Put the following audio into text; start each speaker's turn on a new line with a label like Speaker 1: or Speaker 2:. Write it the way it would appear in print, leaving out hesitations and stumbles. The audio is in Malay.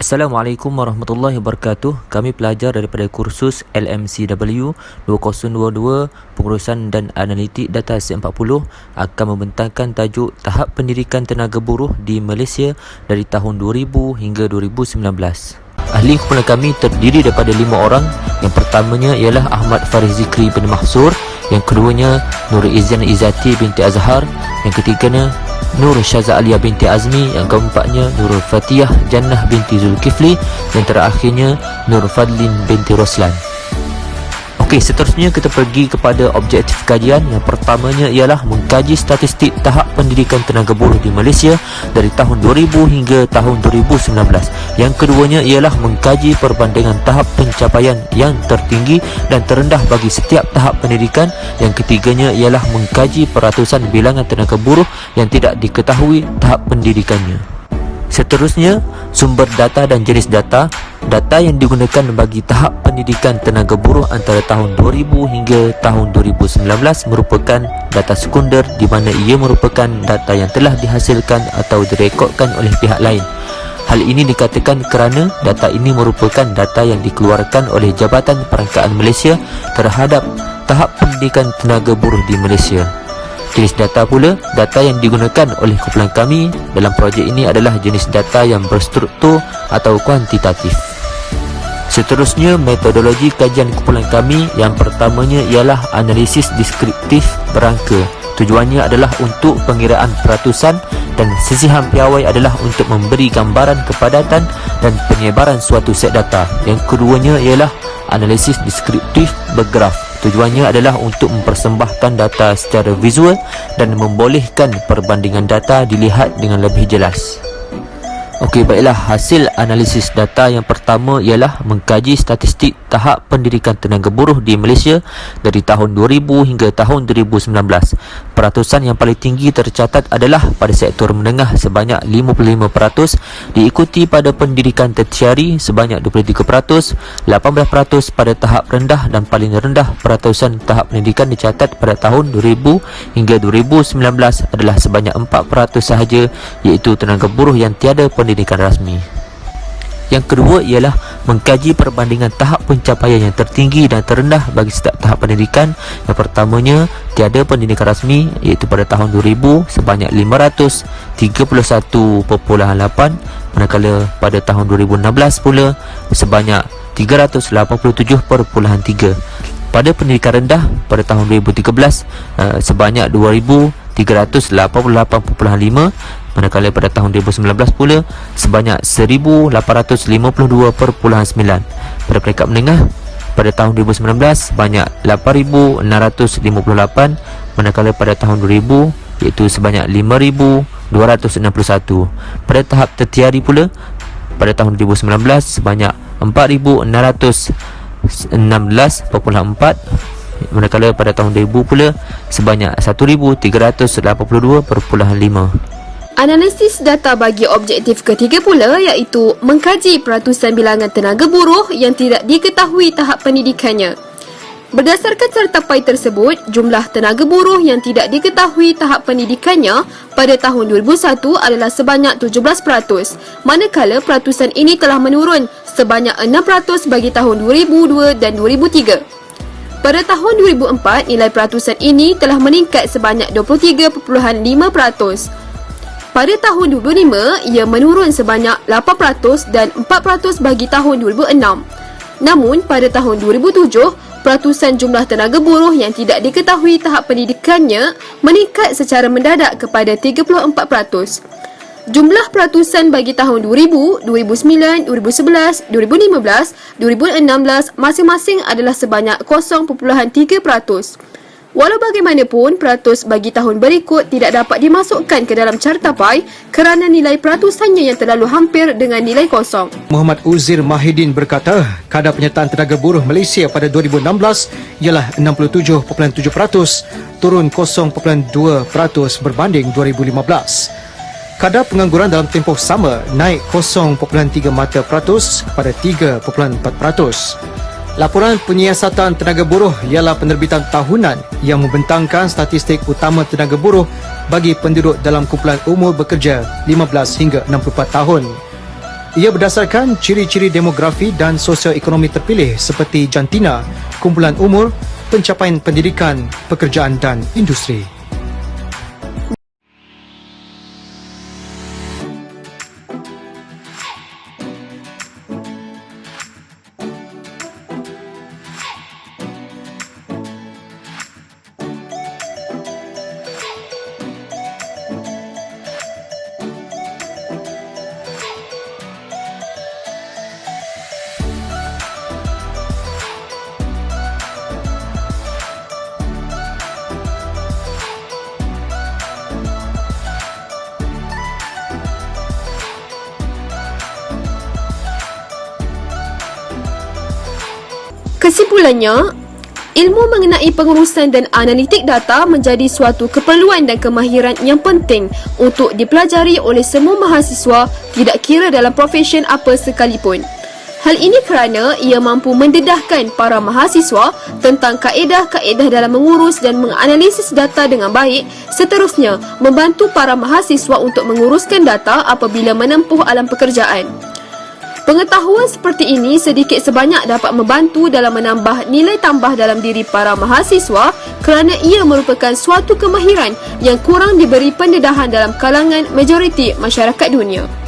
Speaker 1: Assalamualaikum warahmatullahi wabarakatuh. Kami pelajar daripada kursus LMCW 2022 Pengurusan dan Analitik Data C40 akan membentangkan tajuk Tahap Pendidikan Tenaga Buruh di Malaysia dari tahun 2000 hingga 2019. Ahli kumpulan kami terdiri daripada 5 orang. Yang pertamanya ialah Ahmad Faris Zikri bin Mahsur, yang keduanya Nur Izan Izzati binti Azhar, yang ketiganya Nur Syaza Alia binti Azmi, yang keempatnya Nurul Fatihah Jannah binti Zulkifli, dan terakhirnya Nur Fadlin binti Roslan. Okey, seterusnya kita pergi kepada objektif kajian. Yang pertamanya ialah mengkaji statistik tahap pendidikan tenaga buruh di Malaysia dari tahun 2000 hingga tahun 2019. Yang keduanya ialah mengkaji perbandingan tahap pencapaian yang tertinggi dan terendah bagi setiap tahap pendidikan. Yang ketiganya ialah mengkaji peratusan bilangan tenaga buruh yang tidak diketahui tahap pendidikannya. Seterusnya, sumber data dan jenis data. Data yang digunakan bagi tahap pendidikan tenaga buruh antara tahun 2000 hingga tahun 2019 merupakan data sekunder, di mana ia merupakan data yang telah dihasilkan atau direkodkan oleh pihak lain. Hal ini dikatakan kerana data ini merupakan data yang dikeluarkan oleh Jabatan Perangkaan Malaysia terhadap tahap pendidikan tenaga buruh di Malaysia. Jenis data pula, data yang digunakan oleh kumpulan kami dalam projek ini adalah jenis data yang berstruktur atau kuantitatif. Seterusnya, metodologi kajian kumpulan kami. Yang pertamanya ialah analisis deskriptif berangka. Tujuannya adalah untuk pengiraan peratusan, dan sisihan piawai adalah untuk memberi gambaran kepadatan dan penyebaran suatu set data. Yang keduanya ialah analisis deskriptif bergraf. Tujuannya adalah untuk mempersembahkan data secara visual dan membolehkan perbandingan data dilihat dengan lebih jelas. Okey, baiklah, hasil analisis data yang pertama ialah mengkaji statistik tahap pendidikan tenaga buruh di Malaysia dari tahun 2000 hingga tahun 2019. Peratusan yang paling tinggi tercatat adalah pada sektor menengah sebanyak 55%, diikuti pada pendidikan tertiari sebanyak 23%, 18% pada tahap rendah, dan paling rendah peratusan tahap pendidikan dicatat pada tahun 2000 hingga 2019 adalah sebanyak 4% sahaja, iaitu tenaga buruh yang tiada pendidikan rasmi. Yang kedua ialah mengkaji perbandingan tahap pencapaian yang tertinggi dan terendah bagi setiap tahap pendidikan. Yang pertamanya, tiada pendidikan rasmi, iaitu pada tahun 2000 sebanyak 531.8, manakala pada tahun 2016 pula sebanyak 387.3. Pada pendidikan rendah pada tahun 2013 sebanyak 2,388.5, manakala pada tahun 2019 pula sebanyak 1,852.9. Pada peringkat menengah pada tahun 2019 sebanyak 8,658, manakala pada tahun 2000 iaitu sebanyak 5,261. Pada tahap tertiari pula pada tahun 2019 sebanyak 4,616.4, manakala pada tahun 2000 pula sebanyak 1,382.5.
Speaker 2: Analisis data bagi objektif ketiga pula, iaitu mengkaji peratusan bilangan tenaga buruh yang tidak diketahui tahap pendidikannya. Berdasarkan sertapai tersebut, jumlah tenaga buruh yang tidak diketahui tahap pendidikannya pada tahun 2001 adalah sebanyak 17%, manakala peratusan ini telah menurun sebanyak 6% bagi tahun 2002 dan 2003. Pada tahun 2004, nilai peratusan ini telah meningkat sebanyak 23.5%. Pada tahun 2005, ia menurun sebanyak 8% dan 4% bagi tahun 2006. Namun, pada tahun 2007, peratusan jumlah tenaga buruh yang tidak diketahui tahap pendidikannya meningkat secara mendadak kepada 34%. Jumlah peratusan bagi tahun 2000, 2009, 2011, 2015, 2016 masing-masing adalah sebanyak 0.3%. Walau bagaimanapun, peratus bagi tahun berikut tidak dapat dimasukkan ke dalam cartapai kerana nilai peratusannya yang terlalu hampir dengan nilai kosong.
Speaker 3: Muhammad Uzir Mahidin berkata, kadar penyertaan tenaga buruh Malaysia pada 2016 ialah 67.7%, turun 0.2% berbanding 2015. Kadar pengangguran dalam tempoh sama naik 0.3 mata peratus kepada 3.4%. Laporan penyiasatan tenaga buruh ialah penerbitan tahunan yang membentangkan statistik utama tenaga buruh bagi penduduk dalam kumpulan umur bekerja 15 hingga 64 tahun. Ia berdasarkan ciri-ciri demografi dan sosioekonomi terpilih seperti jantina, kumpulan umur, pencapaian pendidikan, pekerjaan dan industri.
Speaker 2: Kesimpulannya, ilmu mengenai pengurusan dan analitik data menjadi suatu keperluan dan kemahiran yang penting untuk dipelajari oleh semua mahasiswa, tidak kira dalam profesyen apa sekalipun. Hal ini kerana ia mampu mendedahkan para mahasiswa tentang kaedah-kaedah dalam mengurus dan menganalisis data dengan baik, seterusnya membantu para mahasiswa untuk menguruskan data apabila menempuh alam pekerjaan. Pengetahuan seperti ini sedikit sebanyak dapat membantu dalam menambah nilai tambah dalam diri para mahasiswa kerana ia merupakan suatu kemahiran yang kurang diberi pendedahan dalam kalangan majoriti masyarakat dunia.